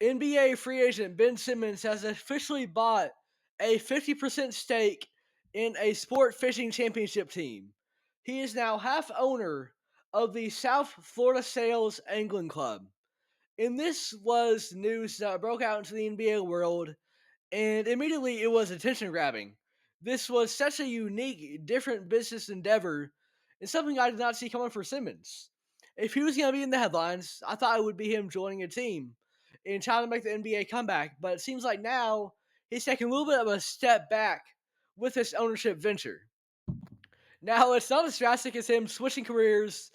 NBA free agent Ben Simmons has officially bought a 50% stake in a sport fishing championship team. He is now half owner of the South Florida Sails Angling Club. And this was news that broke out into the NBA world, and immediately it was attention grabbing. This was such a unique, different business endeavor, and something I did not see coming for Simmons. If he was going to be in the headlines, I thought it would be him joining a team and trying to make the NBA comeback, but it seems like now he's taking a little bit of a step back with this ownership venture. Now, it's not as drastic as him switching careers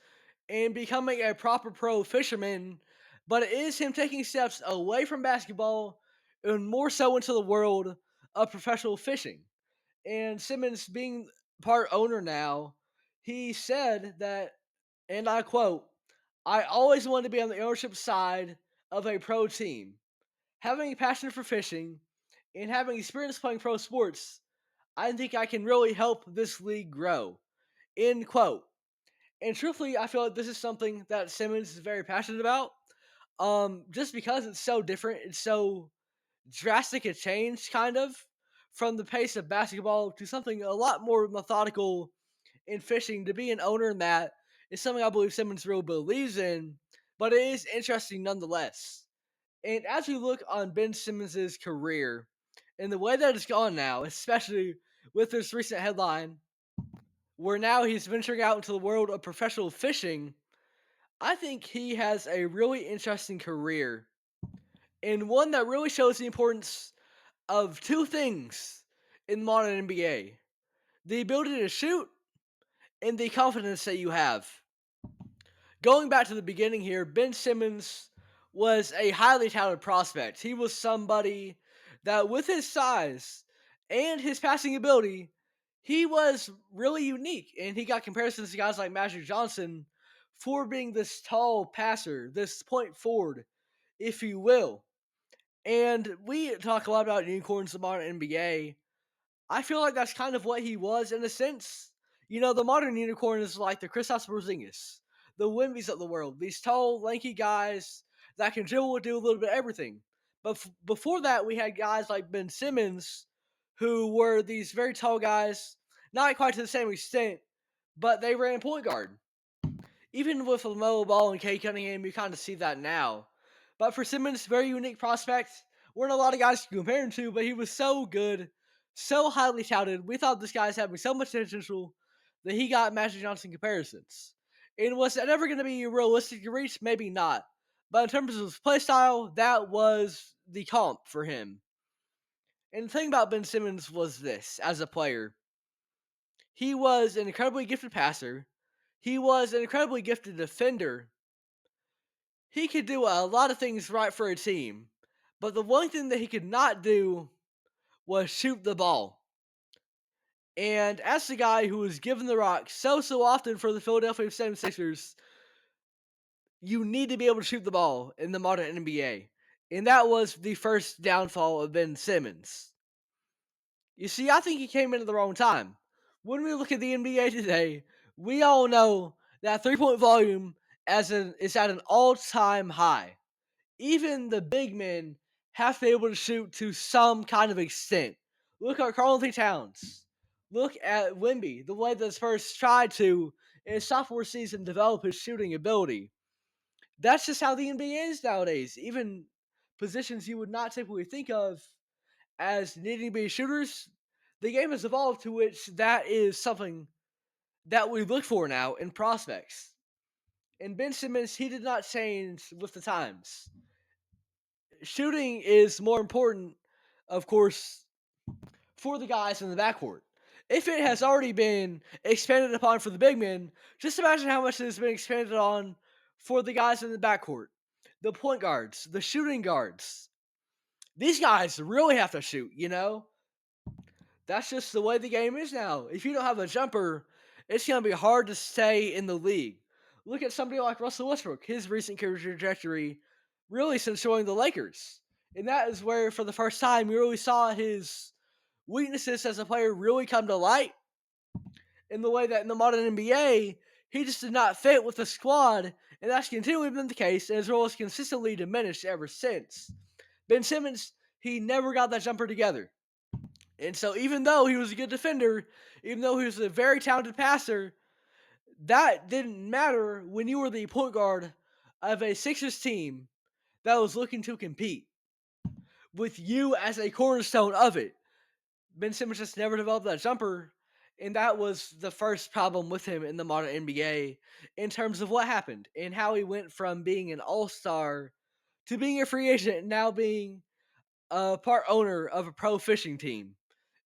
and becoming a proper pro fisherman, but it is him taking steps away from basketball and more so into the world of professional fishing. And Simmons, being part owner now, he said that, and I quote, I always wanted to be on the ownership side of a pro team. Having a passion for fishing and having experience playing pro sports, I think I can really help this league grow. End quote. And truthfully, I feel like this is something that Simmons is very passionate about. Just because it's so different, it's so drastic a change, kind of, from the pace of basketball to something a lot more methodical in fishing. To be an owner in that is something I believe Simmons really believes in, but it is interesting nonetheless. And as we look on Ben Simmons' career and the way that it's gone now, especially with this recent headline where now he's venturing out into the world of professional fishing, I think he has a really interesting career and one that really shows the importance of two things in modern NBA: the ability to shoot and the confidence that you have. Going back to the beginning here, Ben Simmons was a highly touted prospect. He was somebody that, with his size and his passing ability, he was really unique. And he got comparisons to guys like Magic Johnson for being this tall passer, this point forward, if you will. And we talk a lot about unicorns in the modern NBA. I feel like that's kind of what he was in a sense. You know, the modern unicorn is like the Kristaps Porzingis, the Wemby's of the world. These tall, lanky guys that can dribble and do a little bit of everything. But before that, we had guys like Ben Simmons, who were these very tall guys, not quite to the same extent, but they ran point guard. Even with LaMelo Ball and Kay Cunningham, you kind of see that now. But for Simmons, very unique prospect. Weren't a lot of guys to compare him to, but he was so good, so highly touted. We thought this guy's having so much potential that he got Magic Johnson comparisons. And was that ever going to be realistic to reach? Maybe not. But in terms of his play style, that was the comp for him. And the thing about Ben Simmons was this as a player: he was an incredibly gifted passer, he was an incredibly gifted defender. He could do a lot of things right for a team, but the one thing that he could not do was shoot the ball. And as the guy who was given the rock so often for the Philadelphia 76ers, you need to be able to shoot the ball in the modern NBA. And that was the first downfall of Ben Simmons. You see, I think he came in at the wrong time. When we look at the NBA today, we all know that three-point volume is at an all-time high. Even the big men have to be able to shoot to some kind of extent. Look at Karl-Anthony Towns. Look at Wemby, the way the Spurs tried to, in his sophomore season, develop his shooting ability. That's just how the NBA is nowadays. Even positions you would not typically think of as needing to be shooters, the game has evolved to which that is something that we look for now in prospects. And Ben Simmons, he did not change with the times. Shooting is more important, of course, for the guys in the backcourt. If it has already been expanded upon for the big men, just imagine how much it has been expanded on for the guys in the backcourt. The point guards, the shooting guards. These guys really have to shoot, you know? That's just the way the game is now. If you don't have a jumper, it's going to be hard to stay in the league. Look at somebody like Russell Westbrook, his recent career trajectory, really since joining the Lakers. And that is where, for the first time, we really saw his weaknesses as a player really come to light in the way that in the modern NBA, he just did not fit with the squad, and that's continually been the case, and his role has consistently diminished ever since. Ben Simmons, he never got that jumper together. And so even though he was a good defender, even though he was a very talented passer, that didn't matter when you were the point guard of a Sixers team that was looking to compete with you as a cornerstone of it. Ben Simmons just never developed that jumper, and that was the first problem with him in the modern NBA in terms of what happened and how he went from being an all-star to being a free agent and now being a part owner of a pro fishing team.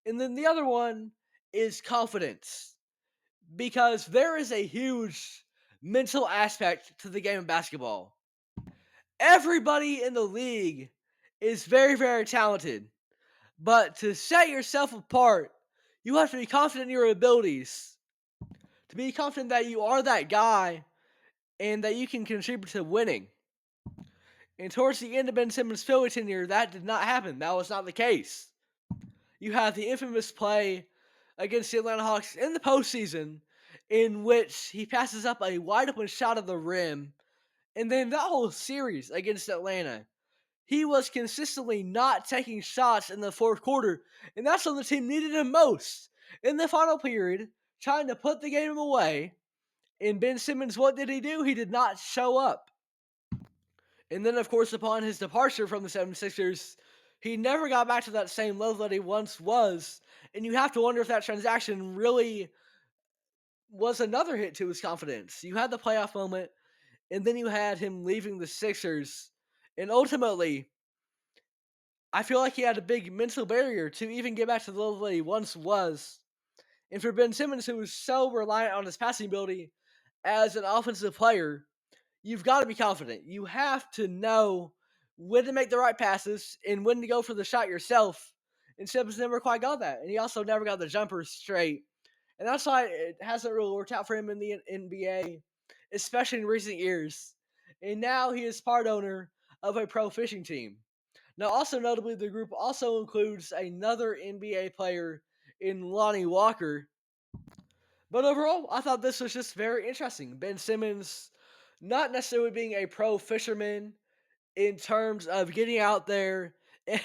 And then the other one is confidence, because there is a huge mental aspect to the game of basketball. Everybody in the league is very, very talented, but to set yourself apart, you have to be confident in your abilities, to be confident that you are that guy and that you can contribute to winning. And towards the end of Ben Simmons' Philly tenure, that did not happen. That was not the case. You have the infamous play against the Atlanta Hawks in the postseason in which he passes up a wide open shot at the rim. And then that whole series against Atlanta, he was consistently not taking shots in the fourth quarter. And that's when the team needed him most. In the final period, trying to put the game away. And Ben Simmons, what did he do? He did not show up. And then, of course, upon his departure from the 76ers, he never got back to that same level that he once was. And you have to wonder if that transaction really was another hit to his confidence. You had the playoff moment, and then you had him leaving the Sixers. And ultimately, I feel like he had a big mental barrier to even get back to the level that he once was. And for Ben Simmons, who was so reliant on his passing ability as an offensive player, you've got to be confident. You have to know when to make the right passes and when to go for the shot yourself. And Simmons never quite got that. And he also never got the jumper straight. And that's why it hasn't really worked out for him in the NBA, especially in recent years. And now he is part owner of a pro fishing team. Now, also notably, the group also includes another NBA player in Lonnie Walker. But overall, I thought this was just very interesting. Ben Simmons, not necessarily being a pro fisherman in terms of getting out there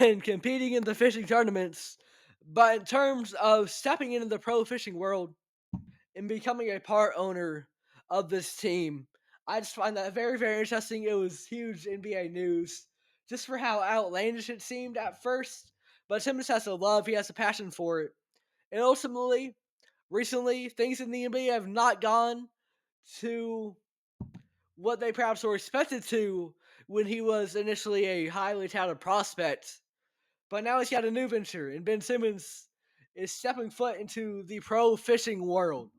and competing in the fishing tournaments, but in terms of stepping into the pro fishing world and becoming a part owner of this team. I just find that very, very interesting. It was huge NBA news just for how outlandish it seemed at first, but Simmons has a love, he has a passion for it. And ultimately, recently, things in the NBA have not gone to what they perhaps were expected to when he was initially a highly touted prospect. But now he's got a new venture, and Ben Simmons is stepping foot into the pro fishing world.